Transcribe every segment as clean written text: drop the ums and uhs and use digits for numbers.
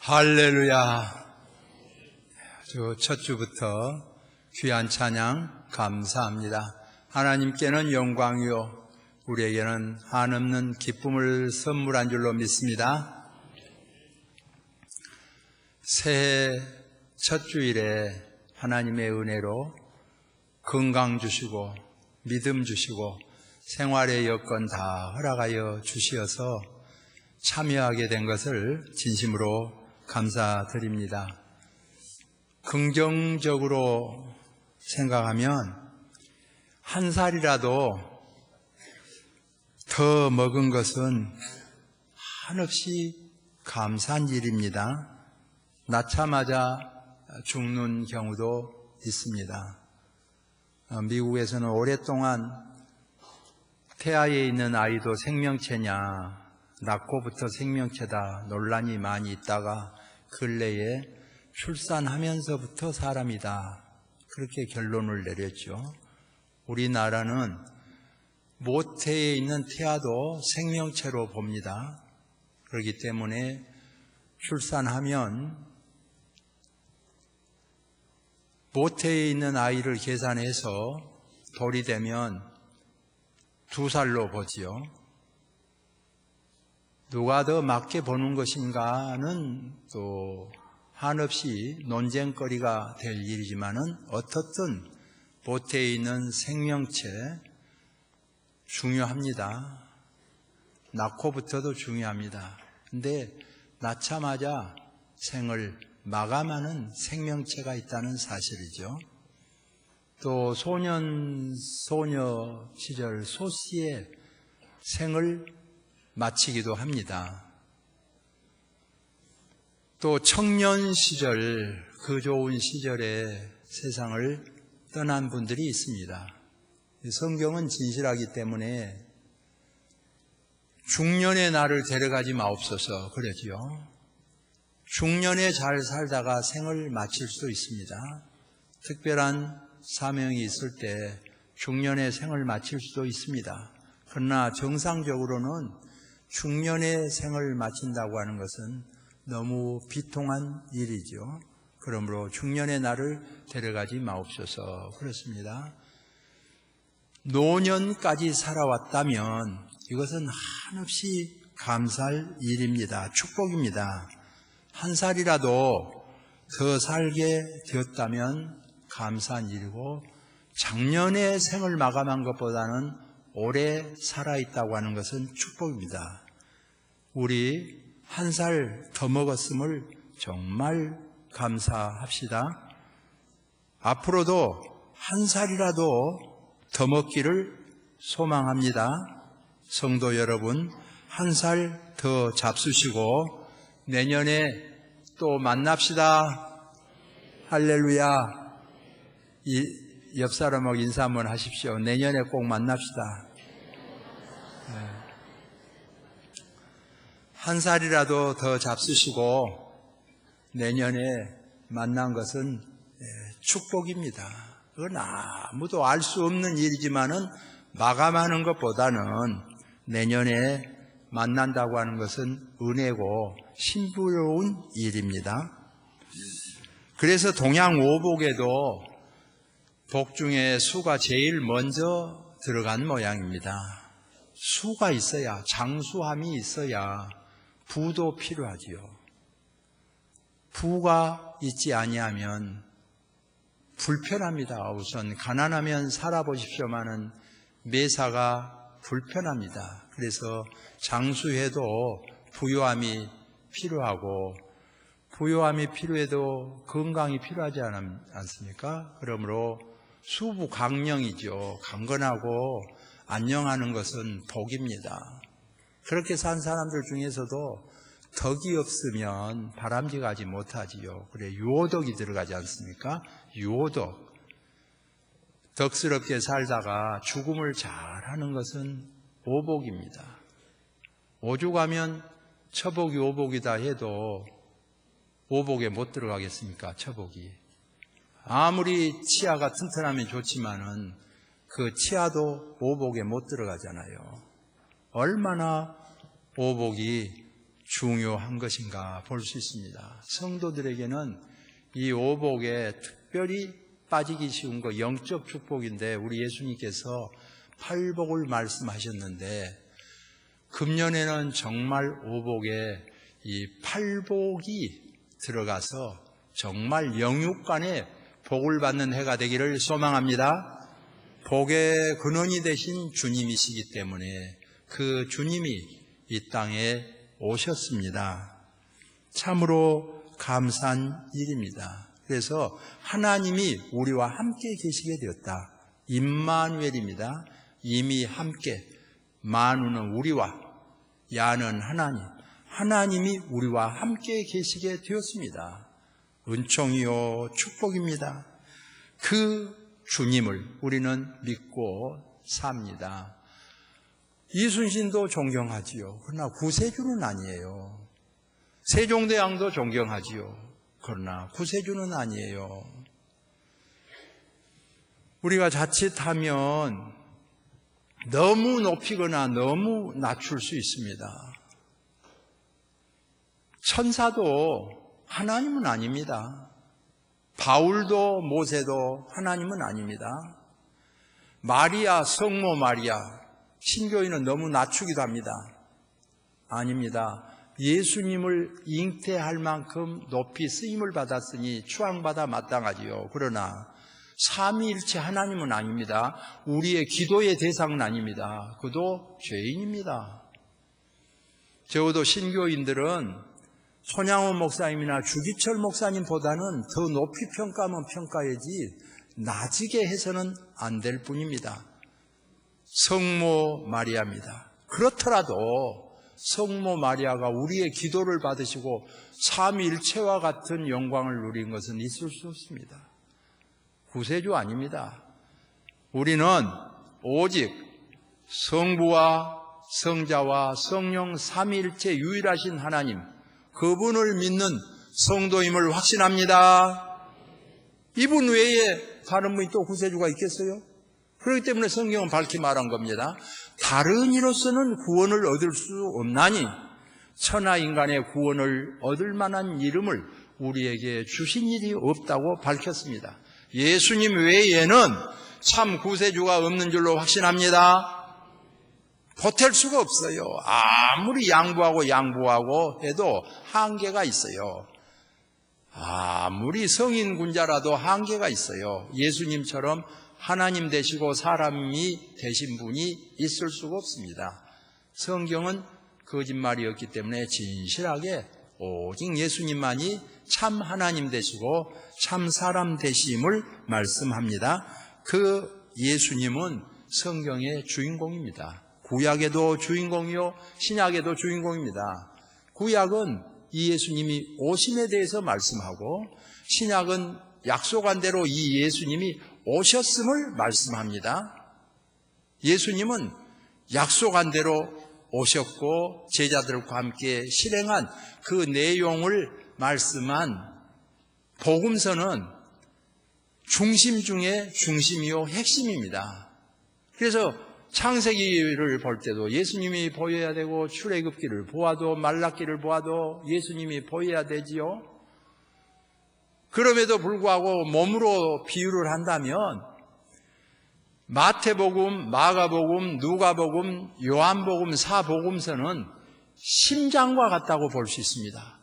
할렐루야. 첫 주부터 귀한 찬양 감사합니다. 하나님께는 영광이요 우리에게는 한없는 기쁨을 선물한 줄로 믿습니다. 새해 첫 주일에 하나님의 은혜로 건강 주시고 믿음 주시고 생활의 여건 다 허락하여 주시어서 참여하게 된 것을 진심으로 감사드립니다. 긍정적으로 생각하면 한 살이라도 더 먹은 것은 한없이 감사한 일입니다. 낳자마자 죽는 경우도 있습니다. 미국에서는 오랫동안 태아에 있는 아이도 생명체냐 낳고부터 생명체다 논란이 많이 있다가 근래에 출산하면서부터 사람이다 그렇게 결론을 내렸죠. 우리나라는 모태에 있는 태아도 생명체로 봅니다. 그렇기 때문에 출산하면 모태에 있는 아이를 계산해서 돌이 되면 2살로 보지요. 누가 더 맞게 보는 것인가는 또 한없이 논쟁거리가 될 일이지만은 어떻든 모태에 있는 생명체 중요합니다. 낳고부터도 중요합니다. 근데 낳자마자 생을 마감하는 생명체가 있다는 사실이죠. 또 소녀 시절 소씨의 생을 마치기도 합니다. 또 청년 시절, 그 좋은 시절에 세상을 떠난 분들이 있습니다. 성경은 진실하기 때문에 중년의 나를 데려가지 마옵소서 그러지요. 중년에 잘 살다가 생을 마칠 수도 있습니다. 특별한 사명이 있을 때 중년에 생을 마칠 수도 있습니다. 그러나 정상적으로는 중년의 생을 마친다고 하는 것은 너무 비통한 일이죠. 그러므로 중년의 나를 데려가지 마옵소서 그렇습니다. 노년까지 살아왔다면 이것은 한없이 감사할 일입니다. 축복입니다. 한 살이라도 더 살게 되었다면 감사한 일이고 작년에 생을 마감한 것보다는 오래 살아있다고 하는 것은 축복입니다. 우리 한 살 더 먹었음을 정말 감사합시다. 앞으로도 한 살이라도 더 먹기를 소망합니다. 성도 여러분, 한 살 더 잡수시고 내년에 또 만납시다. 할렐루야. 옆 사람하고 인사 한번 하십시오. 내년에 꼭 만납시다. 한 살이라도 더 잡수시고 내년에 만난 것은 축복입니다. 그건 아무도 알 수 없는 일이지만은 마감하는 것보다는 내년에 만난다고 하는 것은 은혜고 신부로운 일입니다. 그래서 동양 오복에도 복 중에 수가 제일 먼저 들어간 모양입니다. 수가 있어야, 장수함이 있어야 부도 필요하지요. 부가 있지 아니하면 불편합니다. 우선 가난하면 살아보십시오마는 매사가 불편합니다. 그래서 장수해도 부요함이 필요하고 부요함이 필요해도 건강이 필요하지 않습니까? 그러므로 수부강령이죠. 강건하고 안녕하는 것은 복입니다. 그렇게 산 사람들 중에서도 덕이 없으면 바람직하지 못하지요. 그래 유오덕이 들어가지 않습니까? 유오덕. 덕스럽게 살다가 죽음을 잘하는 것은 오복입니다. 오죽하면 처복이 오복이다 해도 오복에 못 들어가겠습니까? 처복이. 아무리 치아가 튼튼하면 좋지만은 그 치아도 오복에 못 들어가잖아요. 얼마나 오복이 중요한 것인가 볼 수 있습니다. 성도들에게는 이 오복에 특별히 빠지기 쉬운 거 영적 축복인데 우리 예수님께서 팔복을 말씀하셨는데 금년에는 정말 오복에 이 팔복이 들어가서 정말 영육간에 복을 받는 해가 되기를 소망합니다. 복의 근원이 되신 주님이시기 때문에 그 주님이 이 땅에 오셨습니다. 참으로 감사한 일입니다. 그래서 하나님이 우리와 함께 계시게 되었다. 임마누엘입니다. 이미 함께, 만우는 우리와, 야는 하나님, 하나님이 우리와 함께 계시게 되었습니다. 은총이요 축복입니다. 그 주님을 우리는 믿고 삽니다. 이순신도 존경하지요. 그러나 구세주는 아니에요. 세종대왕도 존경하지요. 그러나 구세주는 아니에요. 우리가 자칫하면 너무 높이거나 너무 낮출 수 있습니다. 천사도 하나님은 아닙니다. 바울도 모세도 하나님은 아닙니다. 마리아, 성모 마리아, 신교인은 너무 낮추기도 합니다. 아닙니다. 예수님을 잉태할 만큼 높이 쓰임을 받았으니 추앙받아 마땅하지요. 그러나 삼위일체 하나님은 아닙니다. 우리의 기도의 대상은 아닙니다. 그도 죄인입니다. 적어도 신교인들은 손양호 목사님이나 주기철 목사님보다는 더 높이 평가하면 평가해야지 낮게 해서는 안 될 뿐입니다. 성모 마리아입니다. 그렇더라도 성모 마리아가 우리의 기도를 받으시고 삼위일체와 같은 영광을 누린 것은 있을 수 없습니다. 구세주 아닙니다. 우리는 오직 성부와 성자와 성령 삼위일체 유일하신 하나님, 그분을 믿는 성도임을 확신합니다. 이분 외에 다른 분이 또 구세주가 있겠어요? 그렇기 때문에 성경은 밝히 말한 겁니다. 다른 이로서는 구원을 얻을 수 없나니 천하 인간의 구원을 얻을 만한 이름을 우리에게 주신 일이 없다고 밝혔습니다. 예수님 외에는 참 구세주가 없는 줄로 확신합니다. 보탤 수가 없어요. 아무리 양보하고 해도 한계가 있어요. 아무리 성인군자라도 한계가 있어요. 예수님처럼 하나님 되시고 사람이 되신 분이 있을 수가 없습니다. 성경은 거짓말이었기 때문에 진실하게 오직 예수님만이 참 하나님 되시고 참 사람 되심을 말씀합니다. 그 예수님은 성경의 주인공입니다. 구약에도 주인공이요 신약에도 주인공입니다. 구약은 이 예수님이 오심에 대해서 말씀하고 신약은 약속한 대로 이 예수님이 오셨음을 말씀합니다. 예수님은 약속한 대로 오셨고 제자들과 함께 실행한 그 내용을 말씀한 복음서는 중심 중에 중심이요 핵심입니다. 그래서 창세기를 볼 때도 예수님이 보여야 되고 출애굽기를 보아도 말라기를 보아도 예수님이 보여야 되지요. 그럼에도 불구하고 몸으로 비유를 한다면 마태복음, 마가복음, 누가복음, 요한복음, 사복음서는 심장과 같다고 볼 수 있습니다.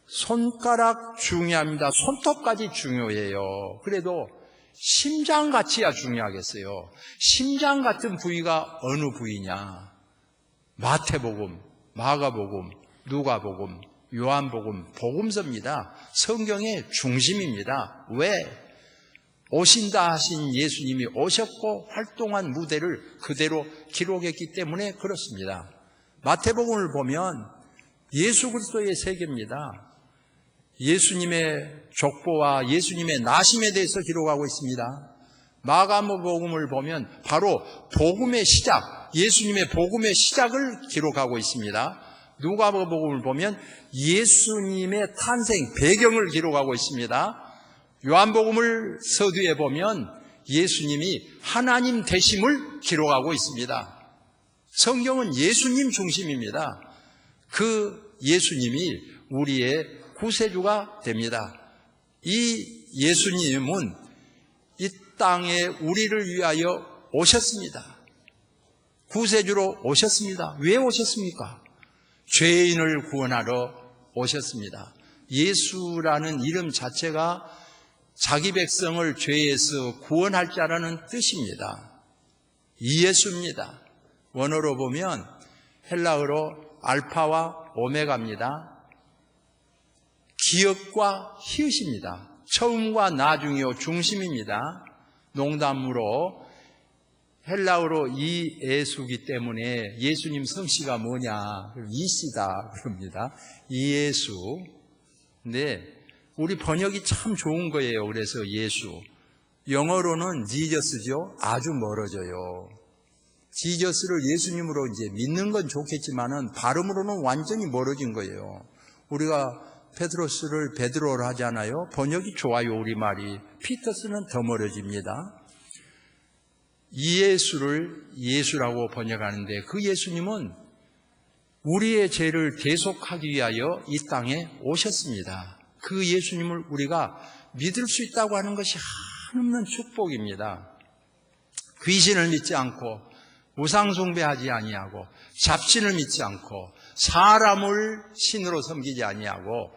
손가락 중요합니다. 손톱까지 중요해요. 그래도 심장 같이야 중요하겠어요. 심장 같은 부위가 어느 부위냐? 마태복음, 마가복음, 누가복음, 요한복음, 복음서입니다. 성경의 중심입니다. 왜? 오신다 하신 예수님이 오셨고 활동한 무대를 그대로 기록했기 때문에 그렇습니다. 마태복음을 보면 예수 그리스도의 세계입니다. 예수님의 족보와 예수님의 나심에 대해서 기록하고 있습니다. 마가복음을 보면 바로 복음의 시작, 예수님의 복음의 시작을 기록하고 있습니다. 누가복음을 보면 예수님의 탄생 배경을 기록하고 있습니다. 요한복음을 서두에 보면 예수님이 하나님 되심을 기록하고 있습니다. 성경은 예수님 중심입니다. 그 예수님이 우리의 구세주가 됩니다. 이 예수님은 이 땅에 우리를 위하여 오셨습니다. 구세주로 오셨습니다. 왜 오셨습니까? 죄인을 구원하러 오셨습니다. 예수라는 이름 자체가 자기 백성을 죄에서 구원할 자라는 뜻입니다. 이예수입니다. 원어로 보면 헬라어로 알파와 오메가입니다. 기역과 히읗입니다. 처음과 나중이요 중심입니다. 농담으로 헬라어로 이예수기 때문에 예수님 성씨가 뭐냐? 이씨다 그럽니다. 이예수. 근데 우리 번역이 참 좋은 거예요. 그래서 예수. 영어로는 지저스죠. 아주 멀어져요. 지저스를 예수님으로 이제 믿는 건 좋겠지만은 발음으로는 완전히 멀어진 거예요. 우리가 페트로스를 베드로로 하잖아요. 번역이 좋아요. 우리말이. 피터스는 더 멀어집니다. 이 예수를 예수라고 번역하는데 그 예수님은 우리의 죄를 대속하기 위하여 이 땅에 오셨습니다. 그 예수님을 우리가 믿을 수 있다고 하는 것이 한없는 축복입니다. 귀신을 믿지 않고 우상숭배하지 아니하고 잡신을 믿지 않고 사람을 신으로 섬기지 아니하고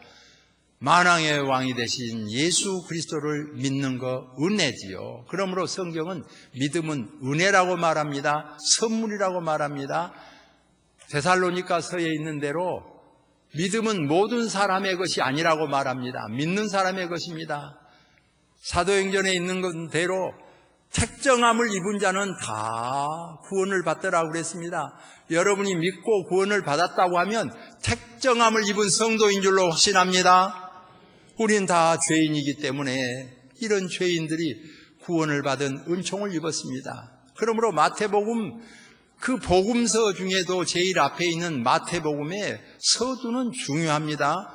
만왕의 왕이 되신 예수 그리스도를 믿는 거 은혜지요. 그러므로 성경은 믿음은 은혜라고 말합니다. 선물이라고 말합니다. 데살로니가서에 있는 대로 믿음은 모든 사람의 것이 아니라고 말합니다. 믿는 사람의 것입니다. 사도행전에 있는 대로 택정함을 입은 자는 다 구원을 받더라고 그랬습니다. 여러분이 믿고 구원을 받았다고 하면 택정함을 입은 성도인 줄로 확신합니다. 우린 다 죄인이기 때문에 이런 죄인들이 구원을 받은 은총을 입었습니다. 그러므로 마태복음 그 복음서 중에도 제일 앞에 있는 마태복음의 서두는 중요합니다.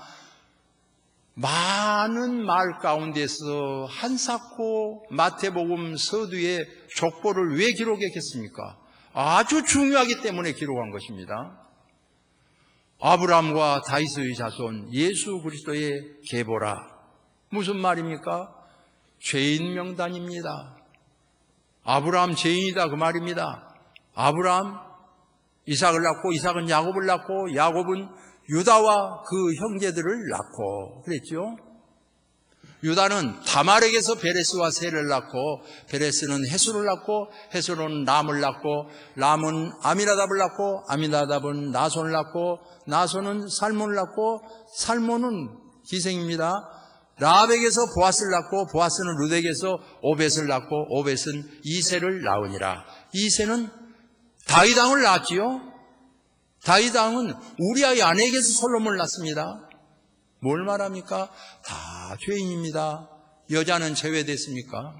많은 말 가운데서 한사코 마태복음 서두에 족보를 왜 기록했겠습니까? 아주 중요하기 때문에 기록한 것입니다. 아브라함과 다윗의 자손 예수 그리스도의 계보라. 무슨 말입니까? 죄인 명단입니다. 아브라함 죄인이다 그 말입니다. 아브라함 이삭을 낳고 이삭은 야곱을 낳고 야곱은 유다와 그 형제들을 낳고 그랬죠. 유다는 다말에게서 베레스와 셀을 낳고 베레스는 헤수를 낳고 헤수는 람을 낳고 람은 아미나답을 낳고 아미나답은 나손을 낳고 나손은 살몬을 낳고 살몬은 기생입니다. 라합에게서 보아스를 낳고 보아스는 룻에게서 오벳을 낳고 오벳은 이새를 낳으니라. 이새는 다윗 왕을 낳았지요. 다윗 왕은 우리아의 아내에게서 솔로몬을 낳습니다. 뭘 말합니까? 다 죄인입니다. 여자는 제외됐습니까?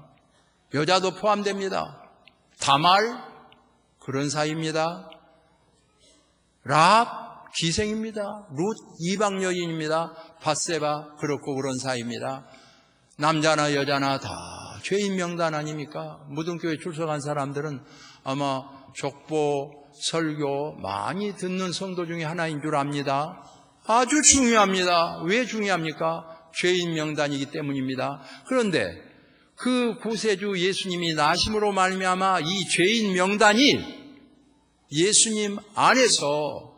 여자도 포함됩니다. 다말 그런 사이입니다. 라합 기생입니다. 룻 이방 여인입니다. 밧세바 그렇고 그런 사이입니다. 남자나 여자나 다 죄인 명단 아닙니까? 무등교회 출석한 사람들은 아마 족보 설교 많이 듣는 성도 중에 하나인 줄 압니다. 아주 중요합니다. 왜 중요합니까? 죄인 명단이기 때문입니다. 그런데 그 구세주 예수님이 나심으로 말미암아 이 죄인 명단이 예수님 안에서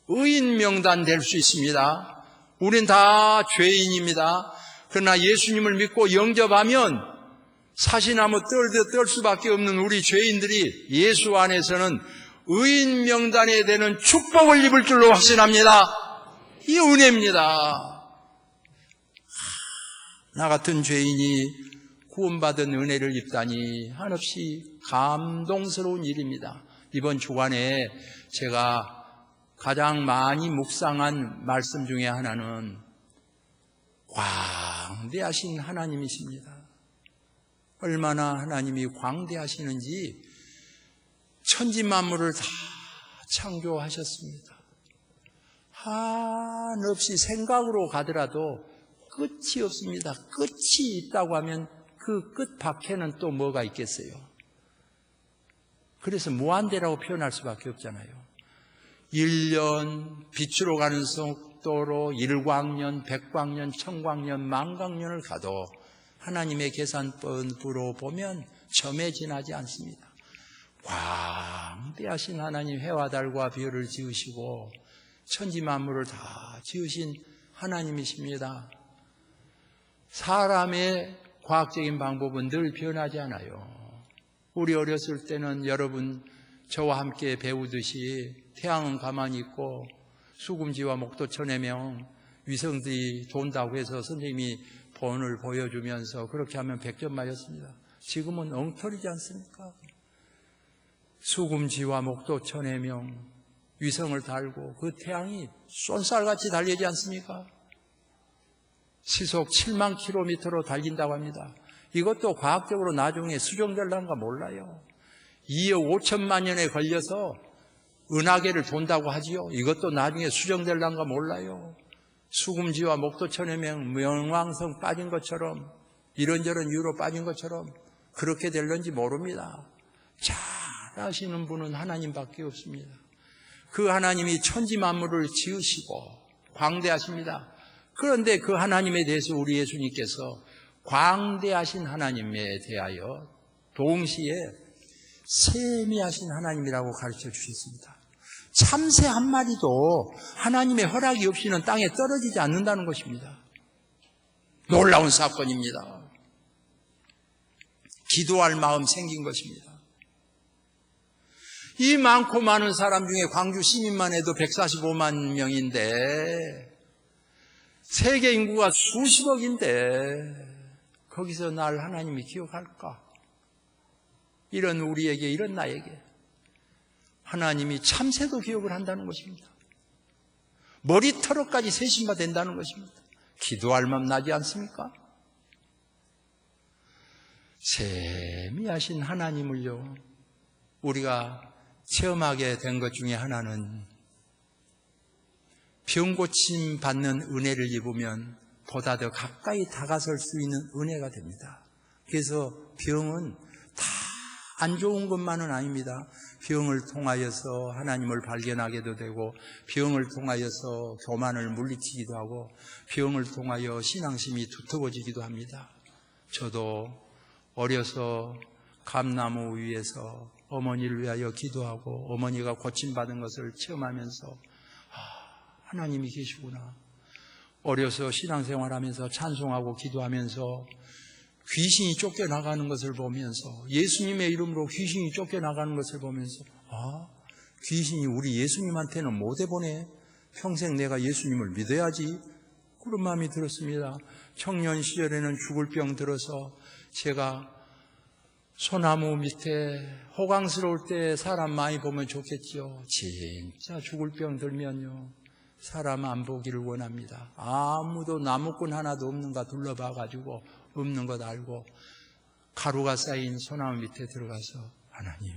의인 명단 될 수 있습니다. 우린 다 죄인입니다. 그러나 예수님을 믿고 영접하면 사시나무 떨듯 떨 수밖에 없는 우리 죄인들이 예수 안에서는 의인 명단에 되는 축복을 입을 줄로 확신합니다. 이 은혜입니다. 나 같은 죄인이 구원받은 은혜를 입다니 한없이 감동스러운 일입니다. 이번 주간에 제가 가장 많이 묵상한 말씀 중에 하나는 광대하신 하나님이십니다. 얼마나 하나님이 광대하시는지 천지 만물을 다 창조하셨습니다. 한없이 생각으로 가더라도 끝이 없습니다. 끝이 있다고 하면 그 끝 밖에는 또 뭐가 있겠어요? 그래서 무한대라고 표현할 수밖에 없잖아요. 1년 빛으로 가는 속도로 1광년, 100광년, 1000광년, 만광년을 가도 하나님의 계산법으로 보면 점에 지나지 않습니다. 광대하신 하나님, 해와 달과 별을 지으시고 천지 만물을 다 지으신 하나님이십니다. 사람의 과학적인 방법은 늘 변하지 않아요. 우리 어렸을 때는 여러분 저와 함께 배우듯이 태양은 가만히 있고 수금지와 목도 천해명 위성들이 돈다고 해서 선생님이 본을 보여주면서 그렇게 하면 100점 맞았습니다. 지금은 엉터리지 않습니까? 수금지와 목도 천해명 위성을 달고 그 태양이 쏜살같이 달리지 않습니까? 시속 7만 킬로미터로 달린다고 합니다. 이것도 과학적으로 나중에 수정될란가 몰라요. 2억 5천만 년에 걸려서 은하계를 돈다고 하지요. 이것도 나중에 수정될란가 몰라요. 수금지와 목도 천해명 명왕성 빠진 것처럼 이런저런 이유로 빠진 것처럼 그렇게 될런지 모릅니다. 잘 아시는 분은 하나님밖에 없습니다. 그 하나님이 천지 만물을 지으시고 광대하십니다. 그런데 그 하나님에 대해서 우리 예수님께서 광대하신 하나님에 대하여 동시에 세미하신 하나님이라고 가르쳐 주셨습니다. 참새 한 마리도 하나님의 허락이 없이는 땅에 떨어지지 않는다는 것입니다. 놀라운 사건입니다. 기도할 마음 생긴 것입니다. 이 많고 많은 사람 중에 광주 시민만 해도 145만 명인데 세계 인구가 수십억인데 거기서 날 하나님이 기억할까? 이런 우리에게, 이런 나에게 하나님이 참새도 기억을 한다는 것입니다. 머리털어까지 세심바 된다는 것입니다. 기도할 맘 나지 않습니까? 세미하신 하나님을요, 우리가 체험하게 된 것 중에 하나는 병고침 받는 은혜를 입으면 보다 더 가까이 다가설 수 있는 은혜가 됩니다. 그래서 병은 다 안 좋은 것만은 아닙니다. 병을 통하여서 하나님을 발견하게도 되고 병을 통하여서 교만을 물리치기도 하고 병을 통하여 신앙심이 두터워지기도 합니다. 저도 어려서 감나무 위에서 어머니를 위하여 기도하고 어머니가 고침받은 것을 체험하면서 하나님이 계시구나. 어려서 신앙생활하면서 찬송하고 기도하면서 귀신이 쫓겨나가는 것을 보면서 예수님의 이름으로 귀신이 쫓겨나가는 것을 보면서 귀신이 우리 예수님한테는 못 해보네. 평생 내가 예수님을 믿어야지. 그런 마음이 들었습니다. 청년 시절에는 죽을 병 들어서 제가 소나무 밑에 호강스러울 때 사람 많이 보면 좋겠지요. 진짜 죽을 병 들면요, 사람 안 보기를 원합니다. 아무도 나무꾼 하나도 없는가 둘러봐가지고 없는 것 알고 가루가 쌓인 소나무 밑에 들어가서 하나님,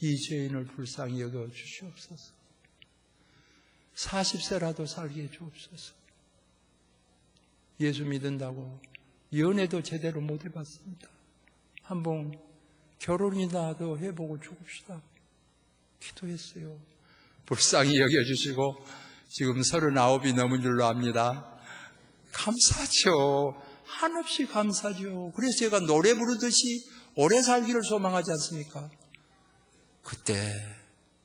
이 죄인을 불쌍히 여겨 주시옵소서. 40세라도 살게 해주옵소서. 예수 믿는다고 연애도 제대로 못 해봤습니다. 한번 결혼이라도 해보고 죽읍시다. 기도했어요. 불쌍히 여겨주시고 지금 39이 넘은 줄로 압니다. 감사죠. 한없이 감사죠. 그래서 제가 노래 부르듯이 오래 살기를 소망하지 않습니까? 그때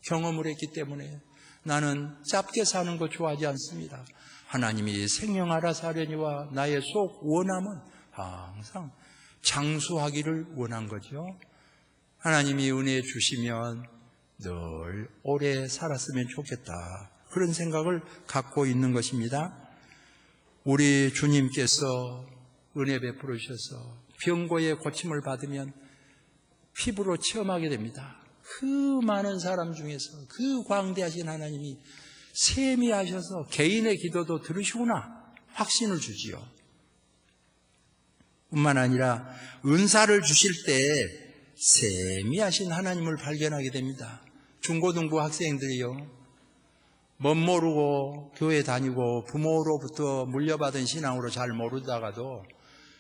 경험을 했기 때문에 나는 짧게 사는 거 좋아하지 않습니다. 하나님이 생명하라 사려니와 나의 속 원함은 항상 장수하기를 원한 거죠. 하나님이 은혜 주시면 늘 오래 살았으면 좋겠다, 그런 생각을 갖고 있는 것입니다. 우리 주님께서 은혜 베풀어 주셔서 병고의 고침을 받으면 피부로 체험하게 됩니다. 그 많은 사람 중에서 그 광대하신 하나님이 세미하셔서 개인의 기도도 들으시구나 확신을 주지요. 뿐만 아니라 은사를 주실 때 세미하신 하나님을 발견하게 됩니다. 중고등부 학생들이요, 멋모르고 교회 다니고 부모로부터 물려받은 신앙으로 잘 모르다가도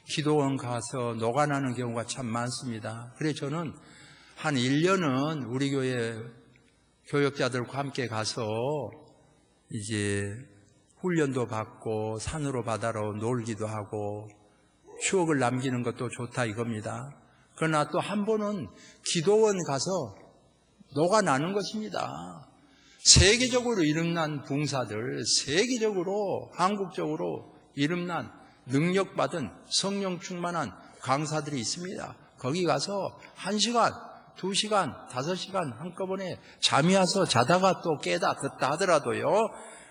기도원 가서 녹아나는 경우가 참 많습니다. 그래서 저는 한 1년은 우리 교회 교역자들과 함께 가서 이제 훈련도 받고 산으로 바다로 놀기도 하고 추억을 남기는 것도 좋다 이겁니다. 그러나 또 한 번은 기도원 가서 녹아나는 것입니다. 세계적으로 이름난 봉사들, 세계적으로 한국적으로 이름난 능력받은 성령 충만한 강사들이 있습니다. 거기 가서 1시간, 2시간, 5시간 한꺼번에 잠이 와서 자다가 또 깨다 듣다 하더라도요,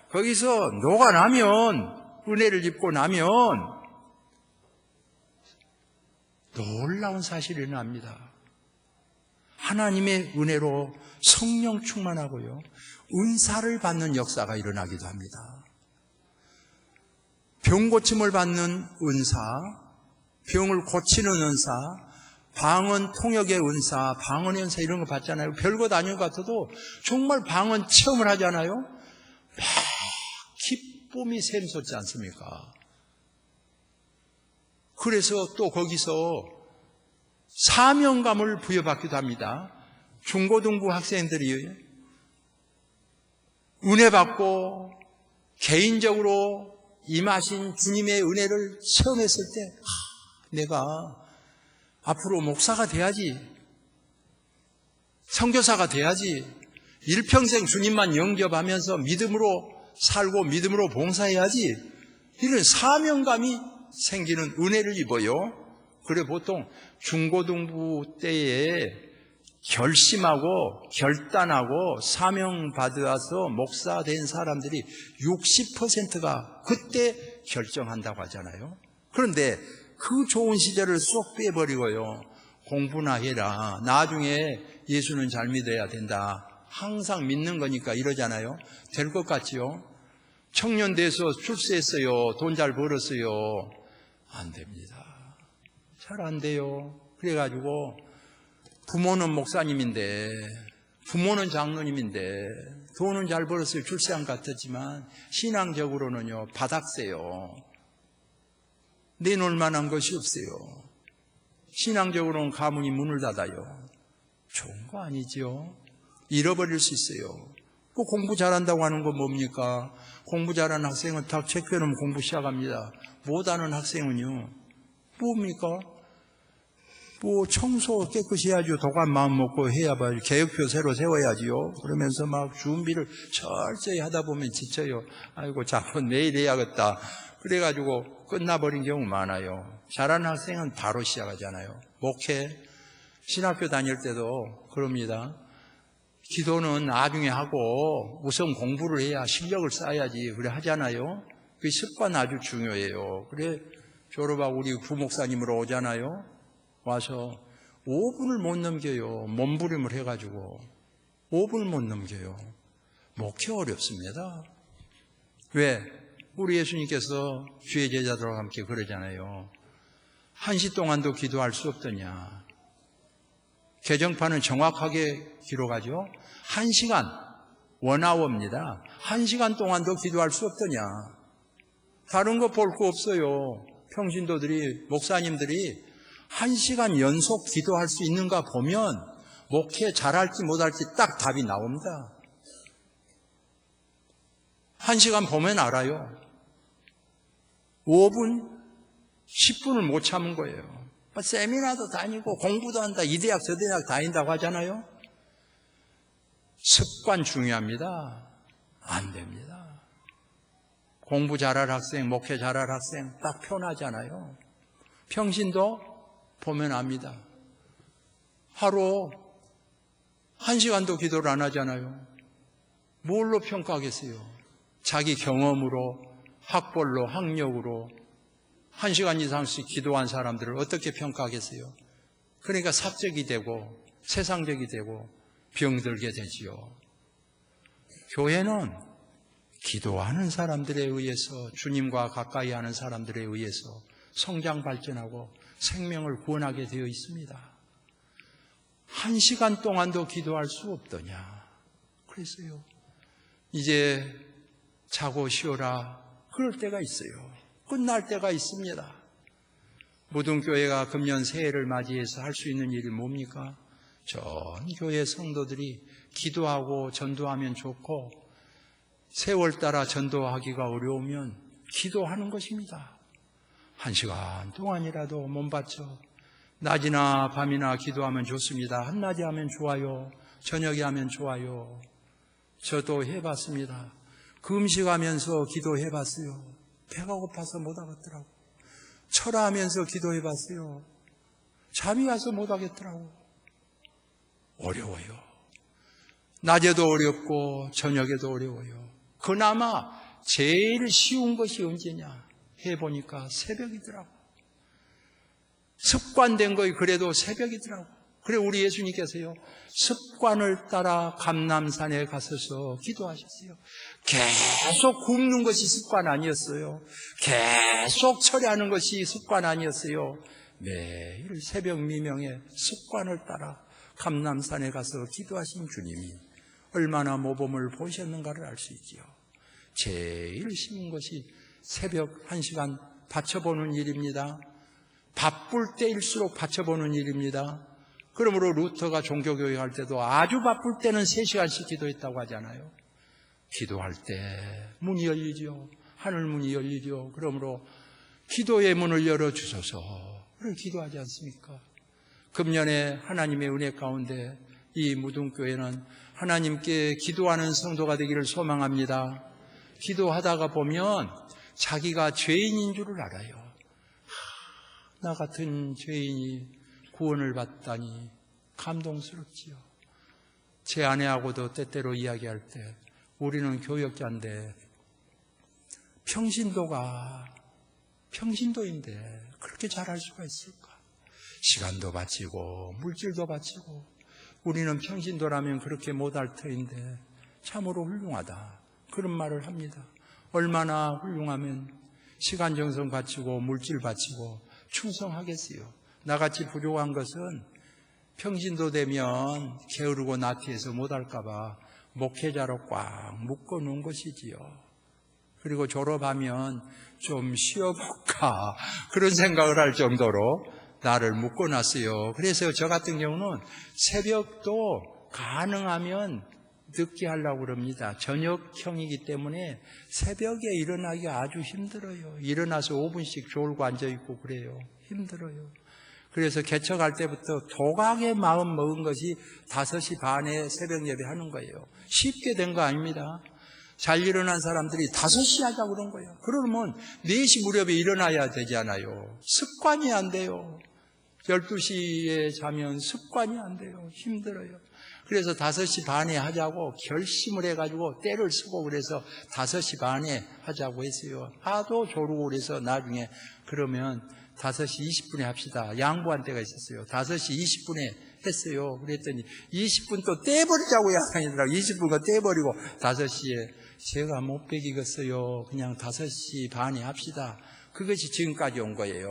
거기서 녹아나면, 은혜를 입고 나면 놀라운 사실이 일어납니다. 하나님의 은혜로 성령 충만하고요, 은사를 받는 역사가 일어나기도 합니다. 병 고침을 받는 은사, 병을 고치는 은사, 방언 통역의 은사, 방언의 은사 이런 거 받잖아요. 별것 아닌 것 같아도 정말 방언 체험을 하잖아요. 막 기쁨이 샘솟지 않습니까? 그래서 또 거기서 사명감을 부여받기도 합니다. 중고등부 학생들이 은혜 받고 개인적으로 임하신 주님의 은혜를 체험했을 때 내가 앞으로 목사가 돼야지, 선교사가 돼야지, 일평생 주님만 영접하면서 믿음으로 살고 믿음으로 봉사해야지, 이런 사명감이 생기는 은혜를 입어요. 그래 보통 중고등부 때에 결심하고 결단하고 사명받아서 목사 된 사람들이 60%가 그때 결정한다고 하잖아요. 그런데 그 좋은 시절을 쏙 빼버리고요, 공부나 해라, 나중에 예수는 잘 믿어야 된다, 항상 믿는 거니까 이러잖아요. 될 것 같지요? 청년 돼서 출세했어요, 돈 잘 벌었어요, 안 됩니다. 잘 안 돼요. 그래가지고 부모는 목사님인데, 부모는 장로님인데, 돈은 잘 벌었어요, 출세한 것 같았지만 신앙적으로는요 바닥세요. 내놓을 만한 것이 없어요. 신앙적으로는 가문이 문을 닫아요. 좋은 거 아니지요? 잃어버릴 수 있어요. 그 공부 잘한다고 하는 건 뭡니까? 공부 잘하는 학생은 딱 체크해놓으면 공부 시작합니다. 못하는 학생은요, 뭡니까? 뭐 청소 깨끗이 해야죠. 도관 마음 먹고 해야 봐요. 계획표 새로 세워야지요. 그러면서 막 준비를 철저히 하다 보면 지쳐요. 아이고 자꾸 내일 해야겠다. 그래가지고 끝나버린 경우 많아요. 잘하는 학생은 바로 시작하잖아요. 목회, 신학교 다닐 때도 그럽니다. 기도는 나중에 하고 우선 공부를 해야 실력을 쌓아야지 그래 하잖아요. 그 습관 아주 중요해요. 그래 졸업하고 우리 부목사님으로 오잖아요. 와서 5분을 못 넘겨요. 몸부림을 해가지고 5분을 못 넘겨요. 목회 어렵습니다. 왜? 우리 예수님께서 주의 제자들과 함께 그러잖아요. 1시 동안도 기도할 수 없더냐. 개정판은 정확하게 기록하죠. 1시간, 원아워입니다. 1시간 동안도 기도할 수 없더냐. 다른 거 볼 거 없어요. 평신도들이, 목사님들이 1시간 연속 기도할 수 있는가 보면 목회 잘할지 못할지 딱 답이 나옵니다. 1시간 보면 알아요. 5분, 10분을 못 참은 거예요. 세미나도 다니고 공부도 한다, 이 대학 저 대학 다닌다고 하잖아요. 습관 중요합니다. 안 됩니다. 공부 잘할 학생, 목회 잘할 학생 딱 표나잖아요. 평신도 보면 압니다. 하루 1시간도 기도를 안 하잖아요. 뭘로 평가하겠어요? 자기 경험으로, 학벌로, 학력으로 1시간 이상씩 기도한 사람들을 어떻게 평가하겠어요? 그러니까 사적이 되고 세상적이 되고 병들게 되지요. 교회는 기도하는 사람들에 의해서, 주님과 가까이 하는 사람들에 의해서 성장 발전하고 생명을 구원하게 되어 있습니다. 1시간 동안도 기도할 수 없더냐. 그랬어요. 이제 자고 쉬어라. 그럴 때가 있어요. 끝날 때가 있습니다. 모든 교회가 금년 새해를 맞이해서 할 수 있는 일이 뭡니까? 전 교회 성도들이 기도하고 전도하면 좋고, 세월 따라 전도하기가 어려우면 기도하는 것입니다. 1시간 동안이라도 몸 바쳐 낮이나 밤이나 기도하면 좋습니다. 한낮에 하면 좋아요. 저녁에 하면 좋아요. 저도 해봤습니다. 금식하면서 기도해봤어요. 배가 고파서 못하겠더라고. 철하면서 기도해봤어요. 잠이 와서 못하겠더라고. 어려워요. 낮에도 어렵고 저녁에도 어려워요. 그나마 제일 쉬운 것이 언제냐 해보니까 새벽이더라고. 습관된 거에 그래도 새벽이더라고. 그래 우리 예수님께서요, 습관을 따라 감람산에 가셔서 기도하셨어요. 계속 굶는 것이 습관 아니었어요. 계속 철회하는 것이 습관 아니었어요. 매일 새벽 미명에 습관을 따라 감람산에 가서 기도하신 주님이 얼마나 모범을 보셨는가를 알 수 있지요. 제일 쉬운 것이 새벽 1시간 바쳐보는 일입니다. 바쁠 때일수록 바쳐보는 일입니다. 그러므로 루터가 종교교육 할 때도 아주 바쁠 때는 3시간씩 기도했다고 하잖아요. 기도할 때 문이 열리죠. 하늘 문이 열리죠. 그러므로 기도의 문을 열어주소서. 그걸 기도하지 않습니까? 금년에 하나님의 은혜 가운데 이 무등교회는 하나님께 기도하는 성도가 되기를 소망합니다. 기도하다가 보면 자기가 죄인인 줄을 알아요. 나 같은 죄인이 구원을 받다니 감동스럽지요. 제 아내하고도 때때로 이야기할 때 우리는 교역자인데 평신도인데 그렇게 잘할 수가 있을까? 시간도 바치고 물질도 바치고 우리는 평신도라면 그렇게 못할 터인데 참으로 훌륭하다. 그런 말을 합니다. 얼마나 훌륭하면 시간 정성 바치고 물질 바치고 충성하겠어요. 나같이 부족한 것은 평신도 되면 게으르고 나태해서 못할까 봐 목회자로 꽉 묶어놓은 것이지요. 그리고 졸업하면 좀 쉬어볼까 그런 생각을 할 정도로 나를 묶어놨어요. 그래서 저 같은 경우는 새벽도 가능하면 늦게 하려고 그럽니다. 저녁형이기 때문에 새벽에 일어나기가 아주 힘들어요. 일어나서 5분씩 졸고 앉아있고 그래요. 힘들어요. 그래서 개척할 때부터 도각의 마음 먹은 것이 5시 반에 새벽 예배 하는 거예요. 쉽게 된 거 아닙니다. 잘 일어난 사람들이 5시 하자고 그런 거예요. 그러면 4시 무렵에 일어나야 되잖아요. 습관이 안 돼요. 12시에 자면 습관이 안 돼요. 힘들어요. 그래서 5시 반에 하자고 결심을 해가지고 때를 쓰고 그래서 5시 반에 하자고 했어요. 하도 조르고 그래서 나중에 그러면 5시 20분에 합시다. 양보한 때가 있었어요. 5시 20분에 했어요. 그랬더니 20분 또 떼버리자고 약하더라고요. 20분간 떼버리고 5시에 제가 못 베기겠어요. 그냥 5시 반에 합시다. 그것이 지금까지 온 거예요.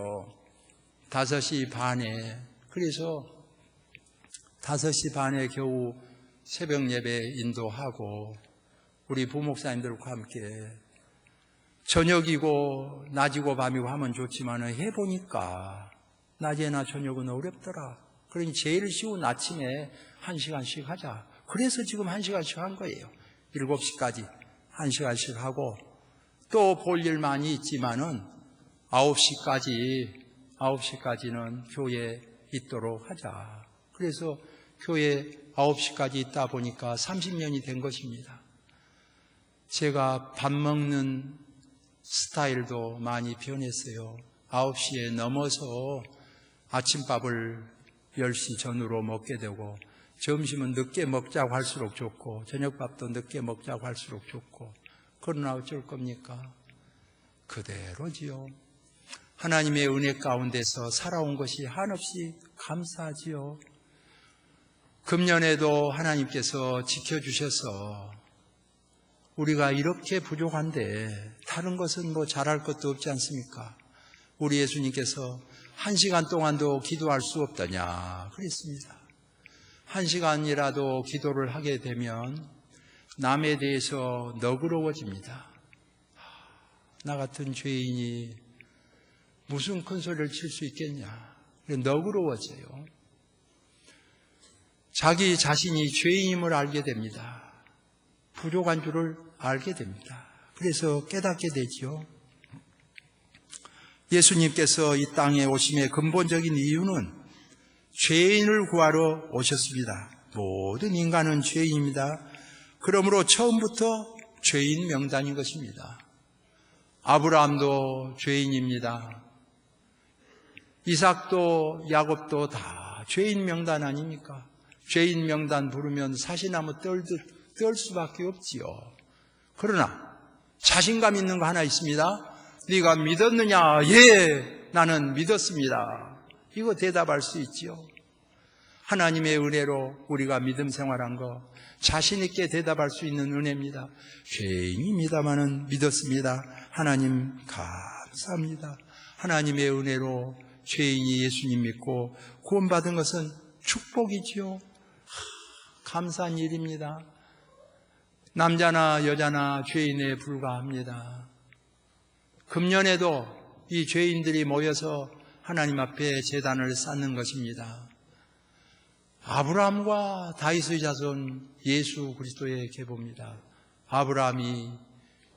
5시 반에. 그래서 5시 반에 겨우 새벽 예배 인도하고 우리 부목사님들과 함께 저녁이고 낮이고 밤이고 하면 좋지만 해보니까 낮에나 저녁은 어렵더라. 그러니 제일 쉬운 아침에 1시간씩 하자. 그래서 지금 1시간씩 한 거예요. 7시까지 1시간씩 하고 또 볼 일 많이 있지만은 9시까지는 교회에 있도록 하자. 그래서 교회 9시까지 있다 보니까 30년이 된 것입니다. 제가 밥 먹는 스타일도 많이 변했어요. 9시에 넘어서 아침밥을 10시 전후로 먹게 되고, 점심은 늦게 먹자고 할수록 좋고, 저녁밥도 늦게 먹자고 할수록 좋고, 그러나 어쩔 겁니까? 그대로지요. 하나님의 은혜 가운데서 살아온 것이 한없이 감사하지요. 금년에도 하나님께서 지켜주셔서 우리가 이렇게 부족한데 다른 것은 뭐 잘할 것도 없지 않습니까? 우리 예수님께서 1시간 동안도 기도할 수 없더냐 그랬습니다. 1시간이라도 기도를 하게 되면 남에 대해서 너그러워집니다. 나 같은 죄인이 무슨 큰 소리를 칠 수 있겠냐. 너그러워져요. 자기 자신이 죄인임을 알게 됩니다. 부족한 줄을 알게 됩니다. 그래서 깨닫게 되지요. 예수님께서 이 땅에 오심의 근본적인 이유는 죄인을 구하러 오셨습니다. 모든 인간은 죄인입니다. 그러므로 처음부터 죄인 명단인 것입니다. 아브라함도 죄인입니다. 이삭도 야곱도 다 죄인 명단 아닙니까? 죄인 명단 부르면 사시나무 떨 수밖에 없지요. 그러나 자신감 있는 거 하나 있습니다. 네가 믿었느냐? 예, 나는 믿었습니다. 이거 대답할 수 있지요. 하나님의 은혜로 우리가 믿음 생활한 거 자신 있게 대답할 수 있는 은혜입니다. 죄인입니다마는 믿었습니다. 하나님 감사합니다. 하나님의 은혜로 죄인이 예수님 믿고 구원받은 것은 축복이지요. 감사한 일입니다. 남자나 여자나 죄인에 불과합니다. 금년에도 이 죄인들이 모여서 하나님 앞에 제단을 쌓는 것입니다. 아브라함과 다윗의 자손 예수 그리스도의 계보입니다. 아브라함이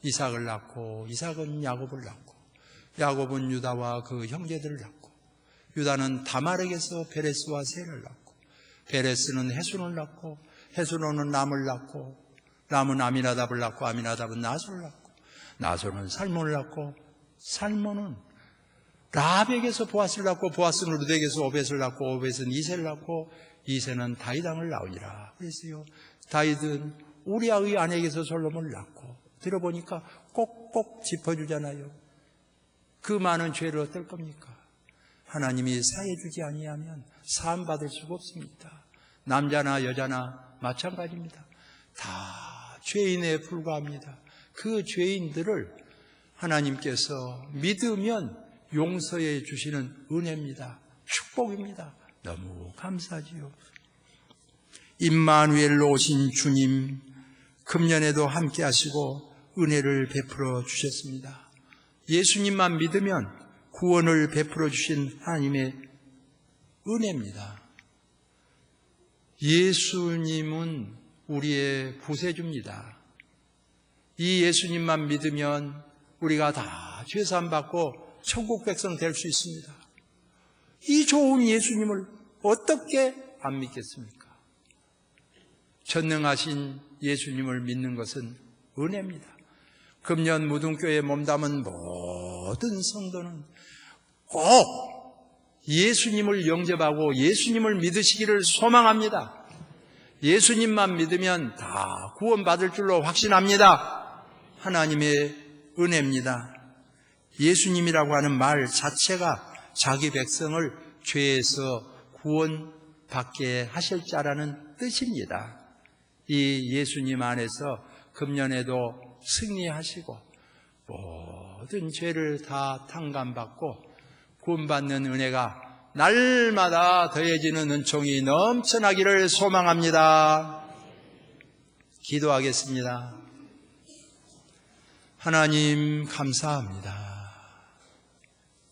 이삭을 낳고 이삭은 야곱을 낳고 야곱은 유다와 그 형제들을 낳고 유다는 다말에게서 베레스와 셀을 낳고 베레스는 헤순을 낳고 헤순은 람을 낳고 람은 아미나답을 낳고 아미나답은 나솔을 낳고 나솔은 살몬을 낳고 살몬은 라합에게서 보아스를 낳고 보아스는 루덱에서 오벳을 낳고 오벳은 이세를 낳고 이세는 다윗 왕을 낳으니라. 그랬어요. 다윗은 우리아의 아내에게서 솔로몬을 낳고 들어보니까 꼭꼭 짚어주잖아요. 그 많은 죄를 어떨 겁니까? 하나님이 사해주지 아니하면 사함받을 수가 없습니다. 남자나 여자나 마찬가지입니다. 다 죄인에 불과합니다. 그 죄인들을 하나님께서 믿으면 용서해 주시는 은혜입니다. 축복입니다. 너무 감사하지요. 임마누엘로 오신 주님, 금년에도 함께 하시고 은혜를 베풀어 주셨습니다. 예수님만 믿으면 구원을 베풀어 주신 하나님의 은혜입니다. 예수님은 우리의 구세주입니다. 이 예수님만 믿으면 우리가 다 죄사함 받고 천국 백성 될 수 있습니다. 이 좋은 예수님을 어떻게 안 믿겠습니까? 전능하신 예수님을 믿는 것은 은혜입니다. 금년 무등교회에 몸담은 모든 성도는 꼭 예수님을 영접하고 예수님을 믿으시기를 소망합니다. 예수님만 믿으면 다 구원받을 줄로 확신합니다. 하나님의 은혜입니다. 예수님이라고 하는 말 자체가 자기 백성을 죄에서 구원받게 하실 자라는 뜻입니다. 이 예수님 안에서 금년에도 승리하시고 모든 죄를 다 탕감받고 구원받는 은혜가 날마다 더해지는 은총이 넘쳐나기를 소망합니다. 기도하겠습니다. 하나님 감사합니다.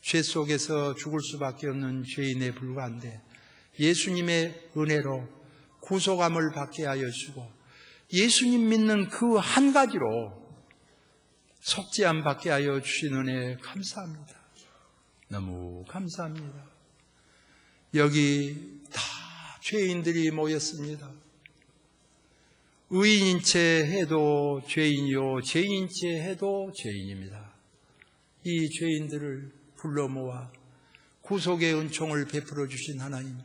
죄 속에서 죽을 수밖에 없는 죄인에 불과한데 예수님의 은혜로 구속함을 받게 하여 주고 예수님 믿는 그 한 가지로 속죄함 받게 하여 주신 은혜 감사합니다. 너무 감사합니다. 여기 다 죄인들이 모였습니다. 의인인 채 해도 죄인이요 죄인인 채 해도 죄인입니다. 이 죄인들을 불러 모아 구속의 은총을 베풀어 주신 하나님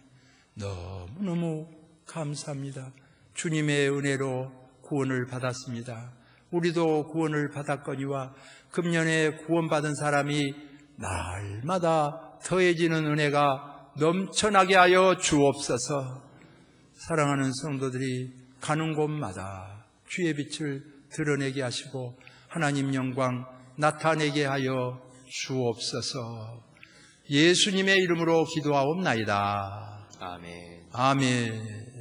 너무너무 감사합니다. 주님의 은혜로 구원을 받았습니다. 우리도 구원을 받았거니와 금년에 구원받은 사람이 날마다 더해지는 은혜가 넘쳐나게 하여 주옵소서. 사랑하는 성도들이 가는 곳마다 주의 빛을 드러내게 하시고 하나님 영광 나타내게 하여 주옵소서. 예수님의 이름으로 기도하옵나이다. 아멘. 아멘.